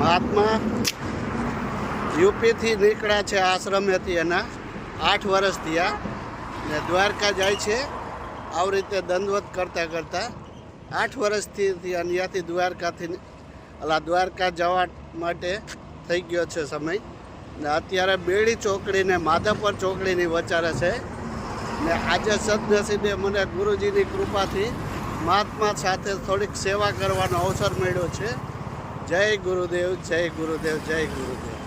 મહાત્મા યુપીથી નીકળ્યા છે આશ્રમેથી, એના 8 વર્ષ થયા ને દ્વારકા જાય છે આવી રીતે દંડવત કરતાં કરતાં 8 વર્ષથી અહીંયાથી દ્વારકા જવા માટે થઈ ગયો છે સમય ને અત્યારે બેડી ચોકડી ને માધાપર ચોકડીની વચારે છે ને આજે સદનસીબે મને ગુરુજીની કૃપાથી મહાત્મા સાથે થોડીક સેવા કરવાનો અવસર મળ્યો છે. જય ગુરુદેવ, જય ગુરુદેવ, જય ગુરુદેવ.